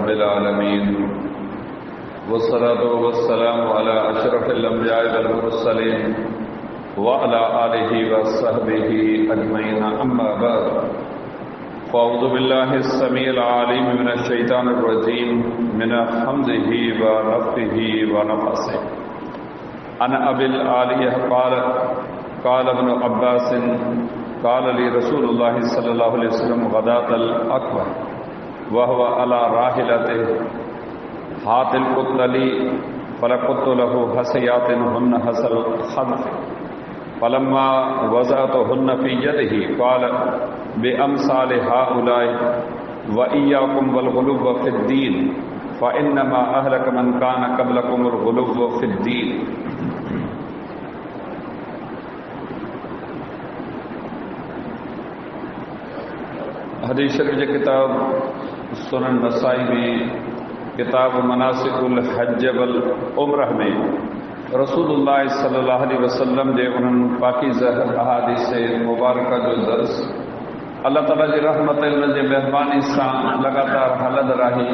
रब्बिल आलमीन वस्सलातु वस्सलामु अला अशरफिल अंबिया वल मुरसलीन व अला आलिहि व सहबिहि अजमईन अम्मा बाद फ़अऊज़ु बिल्लाहिस समीइल अलीम मिनश शैतानिर रजीम मिन हम्ज़िहि व नफ़्ख़िहि व नफ़्सिहि अन अबिल आलियह क़ाल इब्नु अब्बास क़ाल ली रसूलुल्लाहि सल्लल्लाहु अलैहि वसल्लम ग़दातल अक़बा व हुवा अला राहिलतिहि हातिल कुतली फलक़ुत्तु लहु हसयातिन हुन्न हसल खल्फ़ फलम्मा वज़अतुहुन्न फ़ी यदिही क़ाल बिअम्सालि हाउलाई व इय्याकुम वल ग़ुलुव्व फ़िद्दीन फ़इन्नमा अहलक मन कान क़ब्लकुमुल ग़ुलुव्व फ़िद्दीन। हदीस शरीफ जी किताब सुनन नसाई में किताब मनासिकुल हज वल उम्रह में रसूलुल्लाह सल्लल्लाहु अलैहि वसल्लम जे उन्हनि पाकीज़ा अहादीस मुबारक जो दर्स अल्लाह ताला जी रहमत उनजे मेहरबानी सां लगातार हलंद रही।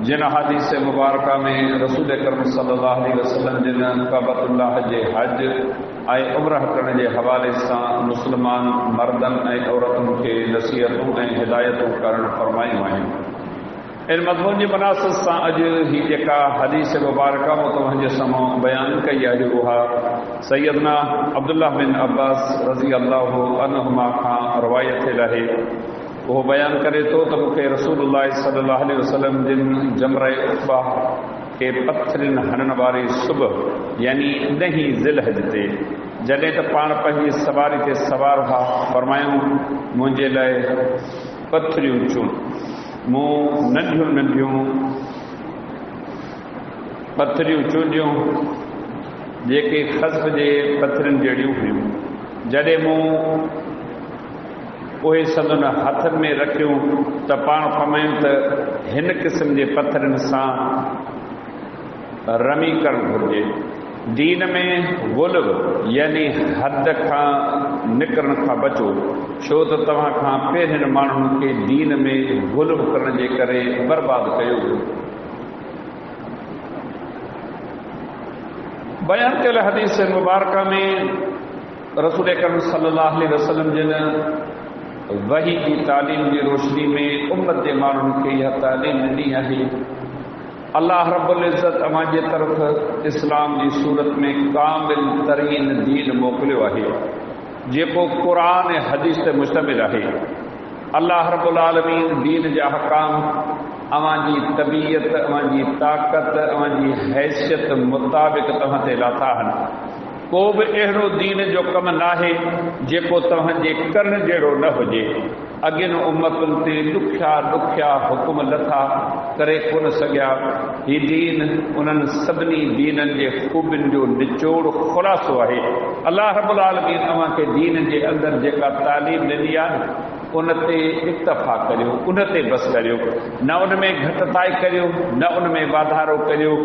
जिन अहादीस मुबारक में रसूल करम सल्लल्लाहु अलैहि वसल्लम जिन काबतुल्लाह जे हज ऐं उम्रह करण जे हवाले सां मुस्लमान मर्दनि ऐं औरतुनि खे नसीहतूं ऐं हिदायतूं करणु फरमायूं आहिनि। इन मज़मून जी मुनासिब सां अॼु ही जेका हदीस मुबारक मूं तव्हांजे साम्हूं बयानु कई आहे उहा सैयदना अब्दुल्लाह बिन अब्बास रज़ी अल्लाहु अन्हुमा खां रवायत थियल आहे। उहो बयानु करे थो त मूंखे रसूलुल्लाह सल्लल्लाहु अलैहि वसल्लम जिन जमरे उक़बा खे पथरिन हणण वारी सुबुह यानी 10 ज़िलहज ते जॾहिं त पाण पंहिंजी सवारी ते सवार हुआ फरमायूं मुंहिंजे लाइ पथरियूं चूं। मूं नंढियूं नंढियूं पथरियूं चूंडियूं जेके ख़ज़्फ़ जे पथरियुनि जहिड़ियूं हुयूं। जॾहिं मूं उहे संदुनि हथनि में रखियूं त पाण फरमायूं त हिन क़िस्म जे पथरनि सां रमी करणु घुरिजे। दीन में ग़ुल्व यानी हद खां निकिरण खां बचो, छो त तव्हां खां पहिरियनि माण्हुनि खे दीन में ग़ुल्व करण जे करे बर्बादु कयो। बयानु कयल हदीस मुबारक में रसूल करम सल्लल्लाहु अलैहि वसल्लम जिन वही जी तालीम जी रोशनी में उम्मत जे माण्हुनि खे इहा तालीम ॾिनी आहे। अल्लाह रब्बुल इज़्ज़त अवां जे तरफ़ इस्लाम जी सूरत में कामिल तरीन दीन मोकिलियो आहे जेको क़ुरान ऐं हदीस ते मुश्तमिल आहे। अल्लाह रब्बुल आलमीन दीन जा हकाम अवां जी तबीयत, अवां जी ताक़त, अवां जी हैसियत मुताबिक़ तव्हां ते लाथा आहिनि। को बि अहिड़ो दीन जो कमु नाहे जेको तव्हांजे करण जहिड़ो न हुजे। अॻियुनि उम्मतुनि ते ॾुखिया ॾुखिया हुकुम लथा करे कोन सघिया। हीउ दीन उन्हनि सभिनी दीननि जे ख़ूबियुनि जो निचोड़ ख़ुलासो आहे। अल्लाह रब्बुल आलमीन अव्हांखे दीन जे अंदरि जेका तालीम ॾिनी आहे उन ते इक्तफ़ा करियो, उन ते बसि करियो, न उन में घटिताई करियो, न उन में वाधारो करियो।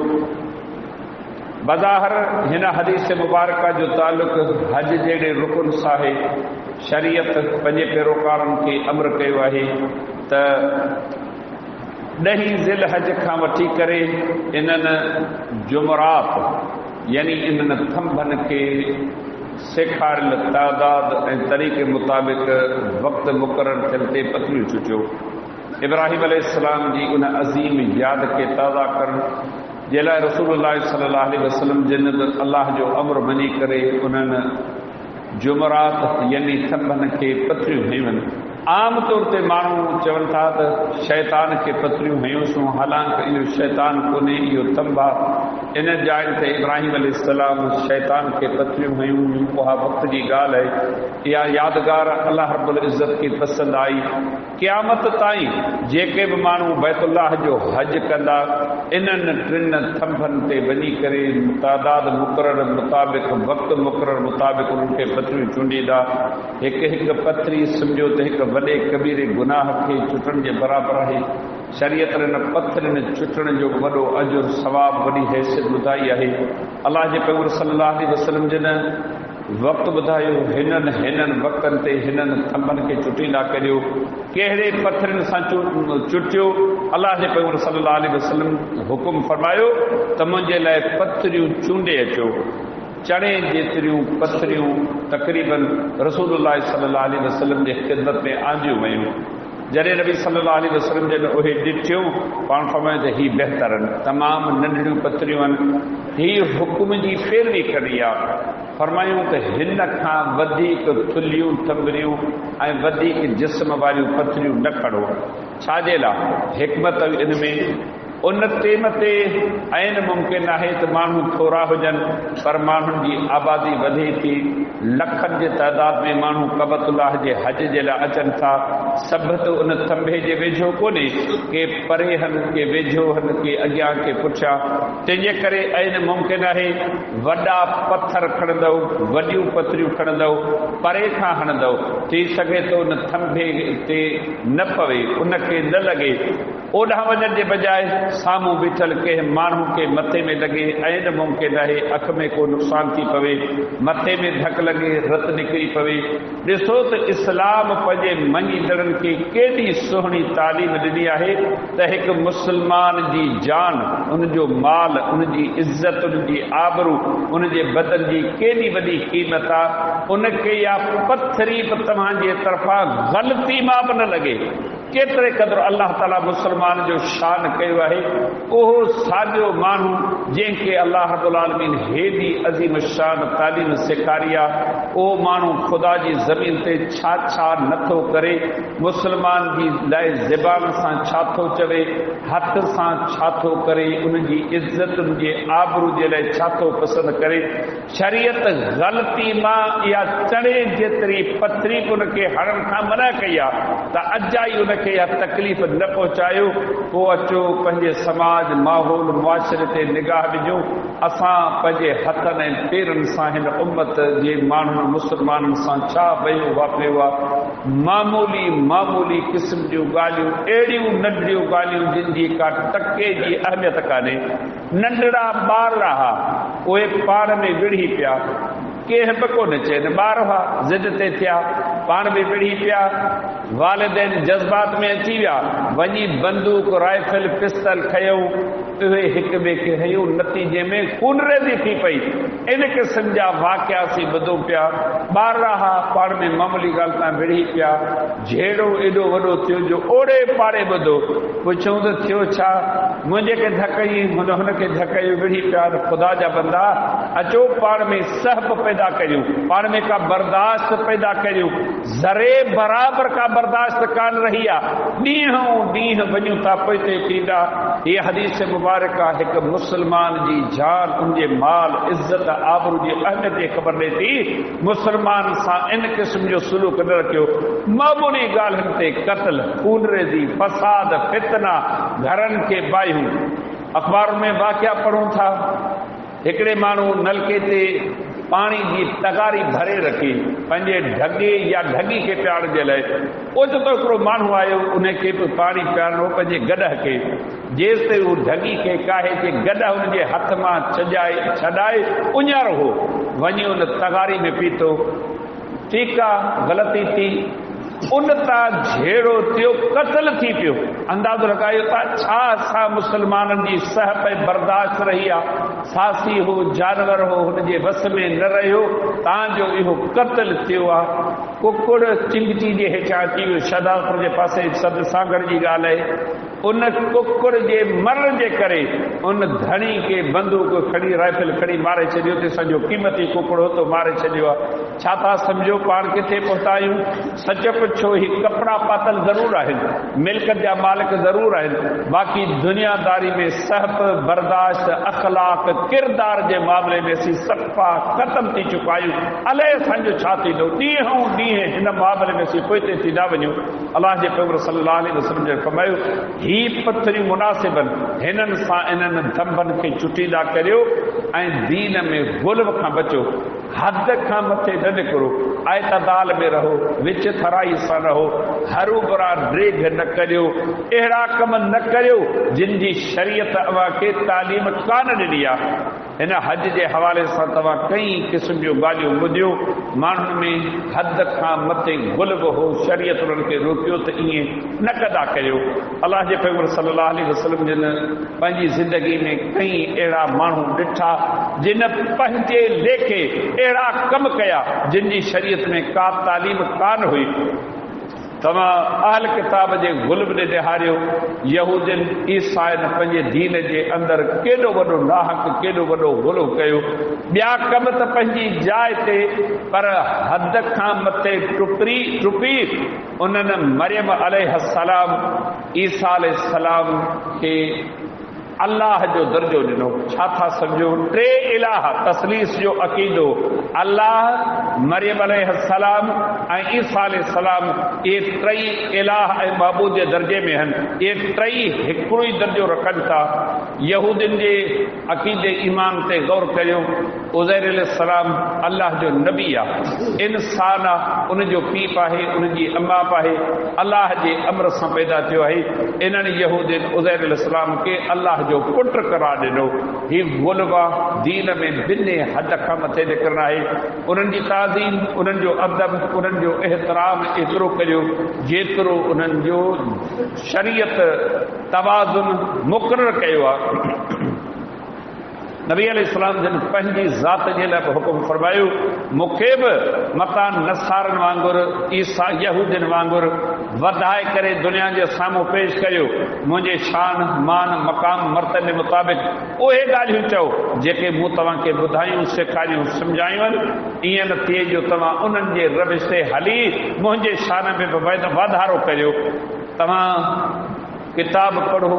बज़ाहिर हिन हदीस मुबारक जो ताल्लुक़ हज जहिड़े रुकन सां आहे। शरीयत पंहिंजे पैरोकारनि खे अमर कयो आहे त 10 ज़िलहज खां वठी करे इन्हनि जुमरात यानी इन्हनि थंभनि खे सेखारियल तादाद ऐं तरीक़े मुताबिक़ वक़्तु मुक़ररु थियल ते पथरियूं चुचियो। इब्राहिम अलैहिस्सलाम जी उन अज़ीम यादि खे ताज़ा करणु जे लाइ रसूलुल्लाह सल्लल्लाहु अलैहि वसल्लम जिन अल्लाह जो अमर मञी करे उन्हनि जुमरात यानी थंभनि खे पथरियूं हयूं आहिनि। आम तौर ते माण्हू चवनि था त शैतान खे पथरियूं हयूंसूं, हालांकि इहो शैतान कोन्हे, इहो थंभ आहे। इन जाइ ते इब्राहिम अलैहिस्सलाम शैतान खे पथरियूं हयूं हुयूं, उहा वक़्त जी ॻाल्हि आहे। इहा यादगार अल्लाह रब्बुल इज़्ज़त खे पसंदि आई। क़यामत ताईं जेके बि माण्हू बैतुल्लाह जो हज कंदा इन्हनि 3 थंभनि ते वञी करे तादाद मुक़रर मुताबिक़ वक़्तु मुक़रर मुताबिक़ उन्हनि खे पथरियूं चूंडींदा। हिकु हिकु पथरी सम्झो त हिकु वॾे कबीरे गुनाह खे चुटण जे बराबरि आहे। शरीयत हिन पथरनि चुटण जो वॾो अजुर सवाब वॾी हैसियत ॿुधाई आहे। अलाह जे पैगंबर सल्लल्लाहु अलैहि वसल्लम जिन वक़्तु ॿुधायो, हिननि वक़्तनि ते हिननि थंभनि खे चुटींदा करियो, कहिड़े पथरनि सां चुटियो। अलाह जे पैगंबर सल्लल्लाहु अलैहि वसल्लम हुकुम फरमायो त मुंहिंजे लाइ पथरियूं चूंडे अचो। चणे जेतिरियूं पथरियूं तक़रीबन रसूलुल्लाह सल्लल्लाहु अलैहि वसल्लम जे ख़िदमत में आंदियूं वयूं। जॾहिं नबी सल्लल्लाहु अलैहि वसल्लम जॾहिं उहे ॾिठियूं, पाण फरमायो त ही बहितर आहिनि, तमामु नंढड़ियूं पथरियूं आहिनि, हीअ हुकुम जी पैरवी करी आहे। फरमायूं त हिन खां वधीक थुलियूं थंभरियूं ऐं वधीक जिस्म वारियूं पथरियूं न खणो। छाजे लाइ? हिकमत इन में उन टेम ते आइन मुमकिन आहे त माण्हू थोरा हुजनि, पर माण्हुनि जी आबादी वधे थी, लखनि जे तइदाद में माण्हू कबतुल्लाह जे हज जे लाइ अचनि था। सभु त उन थंभे जे वेझो कोन्हे, के परे हन, के वेझो हन, के अॻियां, के पुठियां। तंहिंजे करे आइन मुमकिन आहे वॾा पत्थर खणंदव, वॾियूं पथरियूं खणंदव, परे खां हणंदव, थी सघे थो उन थंभे ते न पवे, उनखे न लॻे। ओॾां वञण जे बजाए साम्हूं बीठल कंहिं माण्हू खे मथे में लॻे, ऐं मुमकिन आहे अख में को नुक़सान थी पवे, मथे में धक लॻे, रत निकिरी पवे। ॾिसो त इस्लाम पंहिंजे मञींदड़नि खे केॾी सुहिणी तालीम ॾिनी आहे त हिकु मुस्लमान जी जान, उनजो माल, उनजी इज़त, उनजी आबरू, उनजे बदन जी केॾी वॾी क़ीमत आहे। उनखे या पथरी बि तव्हांजे तरफ़ां ग़लती मां बि न लॻे। केतिरे क़दुरु अलाह ताला मुस्लमान जो शान कयो आहे। उहो साॻियो माण्हू जंहिंखे अलाह रब्बुल आलमीन हेॾी अज़ीम शान तालीम सेखारी आहे, उहो माण्हू ख़ुदा जी ज़मीन ते छा छा नथो करे, मुस्लमान जी लाइ ज़बान सां छा थो चवे, हथ सां छा थो करे, उनजी इज़त, उनजे आबरू जे लाइ छा थो पसंदि करे। शरीयत ग़लती मां या चणे जेतिरी पथरी उनखे हणण खां मना कई आहे त अजाई उनखे या तकलीफ़ न पहुचायो। पोइ अचो पंहिंजे समाज, माहौल, मुआशरे ते निगाह ॾिजो। असां पंहिंजे हथनि ऐं पेरनि सां हिन उम्मत जे माण्हुनि मुस्लमाननि सां छा वयो वापिरियो आहे। मामूली मामूली क़िस्म जूं ॻाल्हियूं, अहिड़ियूं नंढड़ियूं ॻाल्हियूं जिन जी का टके जी अहमियत कान्हे। नंढड़ा ॿार रहा, उहे पाण में विढ़ी पिया, कंहिं बि कोन चइनि, ॿार हुआ, ज़िद ते थिया, पाण में विढ़ी पिया, वालिदैन जज़्बात में अची विया, वञी बंदूक, राइफल, पिस्तल खयूं, उहे हिक ॿिए खे हयूं, नतीजे में खून रेज़ी थी पई। इन क़िस्म जा वाक़िया असीं ॿुधूं पिया। ॿार रहा, पाण में मामूली ॻाल्हि तां विढ़ी पिया, झेड़ो एॾो वॾो थियो जो ओड़े पाड़े ॿुधो। पुछूं त थियो छा? मुंहिंजे खे धकई, हुनखे धकई, विढ़ी पिया। ख़ुदा जा बंदा, अचो पाण में सहब पैदा करियूं, पाण में का बर्दाश्त पैदा करियूं। ज़रे बराबर का बर्दाश्त कान रही आहे। ॾींहों ॾींहुं वञूं था पोइते थींदा। हीअ हदीस मुबारक आहे, हिकु मुस्लमान जी जान, उनजे माल, इज़त, आबरू जी अहमियत जी ख़बर ॾिए थी। मुस्लमान सां इन क़िस्म जो सुलूक न रखियो। मामूली ॻाल्हियुनि ते क़त्ल, खून रेज़ी, फसाद, फितना, घरनि खे बाहियूं। अख़बारुनि में वाक़िया पढ़ूं था, हिकिड़े माण्हू नलके ते पाणी जी तगारी भरे रखी पंहिंजे ढगे या ढगी खे पियारण जे लाइ। ओचितो हिकिड़ो माण्हू आयो, उनखे बि पाणी पियारणो पंहिंजे गॾह खे। जेसि ताईं हू ढगी खे काहे जे गॾह हुनजे हथ मां छॾाए उञारो हो, वञी उन तगारी में पीतो। ठीकु आहे, ग़लती थी, उन तां झेड़ो थियो, क़त्ल थी पियो। अंदाज़ो लॻायो था छा असां मुस्लमाननि जी सहब ऐं बर्दाश्त रही आहे। फासी हो, जानवर हो, हुनजे वस में न रहियो, तव्हांजो इहो क़त्ल थियो आहे। कुकुड़ चिंगची जे हेठां अची वियो, शहदादपुर जे पासे सद सागर जी ॻाल्हि आहे। उन कुकुड़ जे मरण जे करे उन धणी खे बंदूक खणी, राइफल खणी मारे छॾियो। त सॼो क़ीमती कुकुड़ हो तो मारे छॾियो आहे। छा था सम्झो पाण किथे पहुता आहियूं? सच पुछो, ही कपिड़ा पातल ज़रूरु आहिनि, मिल्कत जा मालिक ज़रूरु आहिनि, बाक़ी दुनियादारी में सहब, बर्दाश्त, अख़लाक, किरदार जे मामले में असीं सफ़ा ख़तम थी चुका आहियूं। अलाए असांजो छा थींदो। ॾींहों ॾींहुं हिन मामले में असीं पोइते थी था वञूं। अलाह जे पैगंबर सल्लल्लाहु अलैहि वसल्लम जे फरमायो, ही पथरियूं मुनासिबनि, हिननि सां इन्हनि थंभनि खे चुटींदा करियो ऐं दीन में गुल्व खां बचो। हद खां मथे न निकिरो, ऐतदाल में रहो, विच थराई सां रहो, हरू बुरा ड्रेग न करियो, अहिड़ा कम न करियो जिन जी शरीयत अव्हां खे तालीम कान ॾिनी आहे। इन हज जे हवाले सां तव्हां कई क़िस्म जूं ॻाल्हियूं ॿुधियो। माण्हुनि में हद खां मथे गुलब हो, शरीयत उन्हनि खे रोकियो त ईअं न कंदा कयो। अलाह जे पैगंबर सल्लल्लाहु अलैहि वसल्लम जिन पंहिंजी ज़िंदगी में कई अहिड़ा माण्हू ॾिठा जिन पंहिंजे लेखे अहिड़ा कम कया जिन जी शरीयत में का तालीम कान हुई। तव्हां अहल किताब जे गुलब ॾे ॾेखारियो, यहूदियुनि ईसाइनि पंहिंजे दीन जे अंदरि केॾो वॾो नाहक, केॾो वॾो गुलब कयो। ॿिया कम त पंहिंजी जाइ ते, पर हद खां मथे टुपी उन्हनि मरियम अलैहिस्सलाम, ईसा अलैहिस्सलाम खे अल्लाह जो दर्जो ॾिनो। छा था सम्झो? टे इलाह तसलीस जो अक़ीदो, अल्लाह, मरियम अलैहिस्सलाम ऐं ईसा अलैहिस्सलाम, ये टई इलाह ऐं माबूद जे दर्जे में आहिनि। ये टई हिकिड़ो ई दर्जो रखनि था। यहूदियुनि जे अक़ीदे ईमान ते गौर करियो। उज़ैर अलैहिस्सलाम अल्लाह जो नबी आहे, इंसान आहे, उनजो पीउ आहे, उनजी अम्मा आहे, अल्लाह जे अमर सां पैदा थियो आहे। इन्हनि यहूदियुनि उज़ैर अलैहिस्सलाम खे अल्लाह जो पुट करार ॾिनो। हीउ गुलब आहे, दीन में ॿिन्ही हद खां मथे निकिरनि आहे। उन्हनि जी ताज़ीम, उन्हनि जो अदब, उन्हनि जो एतिराम एतिरो करियो जेतिरो उन्हनि जो शरीयत तवाज़ुन मुक़ररु कयो आहे। नबी अलैहिस्सलाम जिन पंहिंजी ज़ात जे लाइ हुकुम फरमायो, मूंखे बि मता नसारनि वांगुरु, ईसा यहूदियुनि वांगुरु वधाए करे दुनिया जे साम्हूं पेश कयो। मुंहिंजे शान, मान, मक़ाम, मर्तबे मुताबिक़ उहे ॻाल्हियूं चओ जेके मूं तव्हांखे ॿुधायूं, सेखारियूं, सम्झायूं आहिनि। ईअं न थिए जो तव्हां उन्हनि जे रविश ते हली मुंहिंजे शान में बि वाधारो करियो। तव्हां किताब पढ़ो,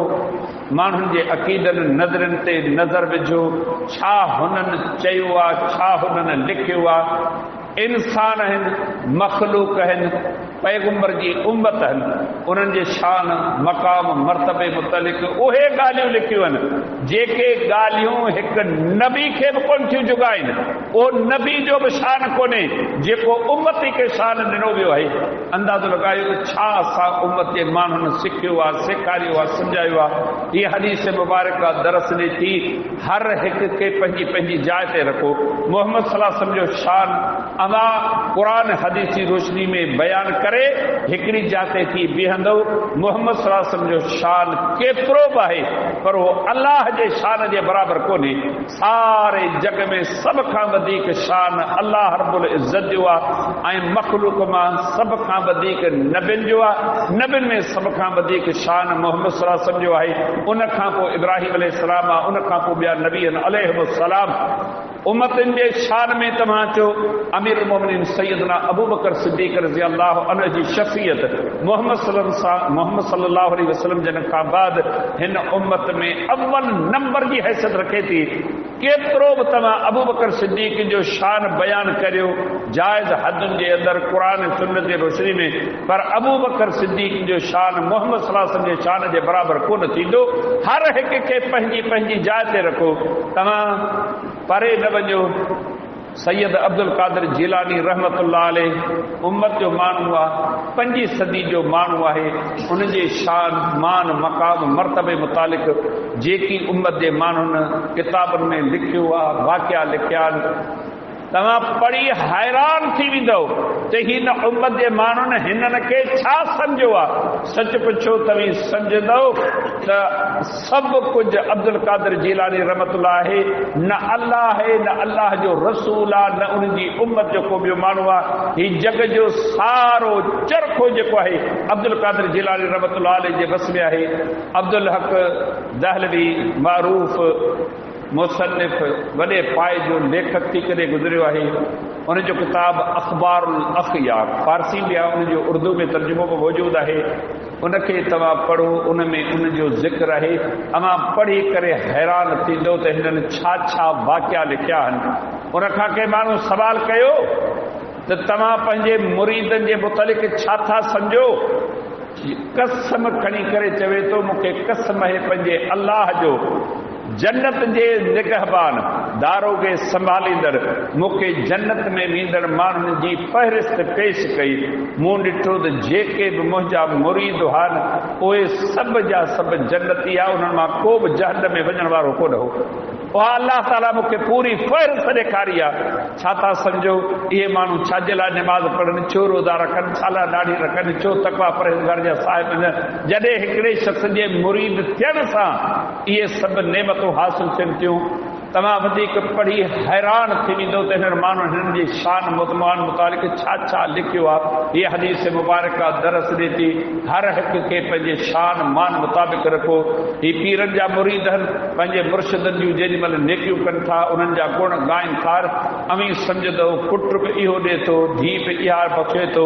माण्हुनि जे अक़ीदनि नज़रनि ते नज़र विझो, छा हुननि चयो आहे, छा हुननि लिखियो आहे। इंसान आहिनि, मख़लूक आहिनि, पैगंबर जी उम्मत आहिनि, उन्हनि जे शान, मक़ाम, मर्तबे मुतलिक़ उहे ॻाल्हियूं लिखियूं आहिनि जेके ॻाल्हियूं हिकु नबी खे बि कोन थियूं जुगाइनि। उहो नबी जो बि शान कोन्हे जेको उम्मती खे शान ॾिनो वियो आहे। अंदाज़ो लॻायो त छा असां उम्मत जे माण्हुनि सिखियो आहे, सेखारियो आहे, सम्झायो आहे। हीअ हदीस मुबारक दरस ॾे थी, हर हिकु खे पंहिंजी पंहिंजी जाइ ते रखो। मोहम्मद सल्लल्लाहु अलैहि वसल्लम जो शान अमा क़ुरान हदीस जी रोशनी में बयान करे हिकिड़ी जाते थी बीहंदो। मोहम्मद सल्लल्लाहु अलैहि वसल्लम जो शान केतिरो बि आहे, पर उहो अल्लाह जे शान जे बराबरि कोन्हे। सारे जग में सभ खां वधीक शान अल्लाह रब्बुल इज़्ज़त जो आहे ऐं मख़लूक मां सभ खां वधीक नबियुनि जो आहे। नबियुनि में सभ खां वधीक शान मोहम्मद सल्लल्लाहु अलैहि वसल्लम जो आहे। उन खां पोइ इब्राहिम अलैहिस्सलाम आहे, उन खां पोइ ॿिया नबी आहिनि अलैहिमुस्सलाम। उम्मतुनि जे शान में तव्हां चओ अमीर मोमिनीन सैयदना अबू बकर सिद्दीक़ रज़ी अल्लाह अन्हु जी शफ़ीयत मोहम्मद सल्लल्लाहु अलैहि वसल्लम जन खां बाद हिन उम्मत में अव्वल नंबर जी हैसियत रखे थी। केतिरो बि तव्हां अबू बकर सिद्दीक़ जो शान बयान करियो जाइज़ हदुनि जे अंदरि क़ुरान सुन्नत जे रोशनी में, पर अबू बकर सिद्दीक़ जो शान मोहम्मद सल्लल्लाहु अलैहि वसल्लम जे शान जे बराबरि कोन थींदो। हर हिक खे पंहिंजी पंहिंजी जाइ ते रखो। तव्हां परे न वञो। सैयद अब्दुल कादिर जिलानी रहमतुल्लाह अलैह उम्मत जो माण्हू आहे, 5 सदी जो माण्हू आहे। उनजे शान, मान, मक़ाम, मर्तबे मुतालिक़ जेकी उम्मत जे माण्हुनि किताबनि में लिखियो आहे, वाक़िया लिखिया आहिनि, तव्हां पढ़ी हैरान थी वेंदो त हिन उम्मत जे माण्हुनि हिननि खे छा सम्झो आहे। सच पुछो तव्हीं सम्झंदो त सभु कुझु अब्दुल कादिर जिलानी रहमतुल्लाह आहे। न अल्लाह आहे, न अल्लाह जो रसूल आहे, न उनजी उम्मत जो को ॿियो माण्हू आहे। हीउ जग जो सारो चरखो जेको आहे अब्दुल कादिर जिलानी रहमतुल्लाह अलैह जे बस में आहे। अब्दुल हक दहलवी मारूफ़ मुसन्निफ़, वॾे पाए जो लेखक थी करे गुज़रियो आहे। उनजो किताब अख़बारुल अख़यार फारसी में आहे, उनजो उर्दू में तर्जुमो बि मौजूदु आहे। उनखे तव्हां पढ़ो, उन में उनजो ज़िक्र आहे। अमां पढ़ी करे हैरान थींदो त हिननि छा छा वाक़िया लिखिया आहिनि। उनखां कंहिं माण्हू सवाल कयो त तव्हां पंहिंजे मुरीदनि जे मुतलिक़ छा था सम्झो। कसम खणी करे चवे थो मूंखे कसम आहे पंहिंजे अल्लाह जो, जन्नत जे निगहबान दारोगे संभालींदड़ मूंखे जन्नत में वेंदड़ माण्हुनि जी फ़हिरिस्त पेश कई। मूं ॾिठो त जेके बि मुंहिंजा मुरीद हुआ उहे सभु जा सभु जन्नती आहे, उन्हनि मां को बि जहन्नम में वञण वारो कोन हो। अल्लाह ताला मूंखे पूरी फ़हिरिस्त ॾेखारी आहे। छा था सम्झो इहे माण्हू छाजे लाइ निमाज़ पढ़नि, छो रोज़ा रखनि, छा लाइ ॾाढी रखनि, छो तक़वा परहेज़गार जा साहिब आहिनि। जॾहिं हिकिड़े शख़्स जे मुरीद थियण सां इहे सभु नेमतूं हासिल थियनि थियूं, तमाम वधीक पढ़ी हैरान थी वेंदो त हिननि माण्हुनि हिननि जी शान मुतमान मुतालिक़ छा छा लिखियो आहे। इहा हदीस मुबारक दरस ॾिए थी हर हिकु खे पंहिंजे शान मान मुताबिक़ रखो। ही पीरनि जा मुरीद आहिनि, पंहिंजे मुर्शिदनि जूं जेॾी महिल नेकियूं कनि था, उन्हनि जा गुण ॻाइनि था, अमी सम्झंदो पुट बि इहो ॾिए थो, धीउ बि इहा बख़्शे थो,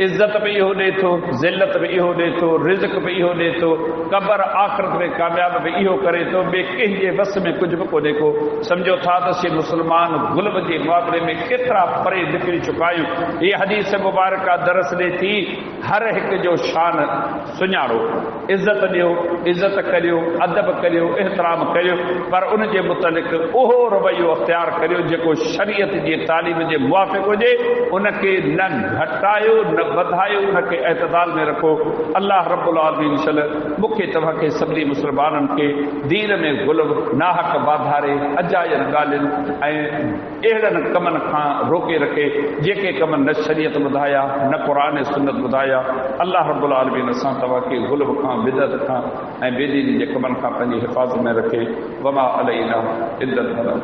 इज़त बि इहो ॾिए थो, ज़िलत बि इहो ॾिए थो, रिज़्क़ बि इहो ॾिए थो, क़बर आख़िरत में कामयाब बि इहो करे थो, ॿिए कंहिंजे वस में कुझु बि कोन्हे को। समझो था त से मुसलमान गुलब जे मुक़ाबले में केतिरा परे निकिरी चुका आहियूं। हीअ हदीस मुबारक दरस ॾिए थी हर हिकु जो शान सुञाणो, इज़त ॾियो, इज़त करियो, अदब करियो, एहतराम करियो, पर उन जे मुतलिक़ उहो रवैयो अख़्तियार करियो जेको शरीयत जी तालीम जे मुवाफ़िक़ हुजे। उनखे न घटायो न वधायो, उनखे एतदाल में रखो। अल्लाह रब्बुल आलमीन इंशाअल्लाह मूंखे तव्हांखे सभिनी मुसलमाननि खे दीन में गुलब नाहक वाधारे अजायन ॻाल्हियुनि ऐं अहिड़नि कमनि खां रोके रखे जेके कम न शरीयत ॿुधाया न क़ुरान सुन्नत ॿुधाया। अल्लाह रब्बुल आलमीन असां तव्हांखे गुलब खां, बिदअत खां ऐं बेदीनी जे कमनि खां पंहिंजी हिफ़ाज़त में रखे। वमा अलैना इल्लल बलाग।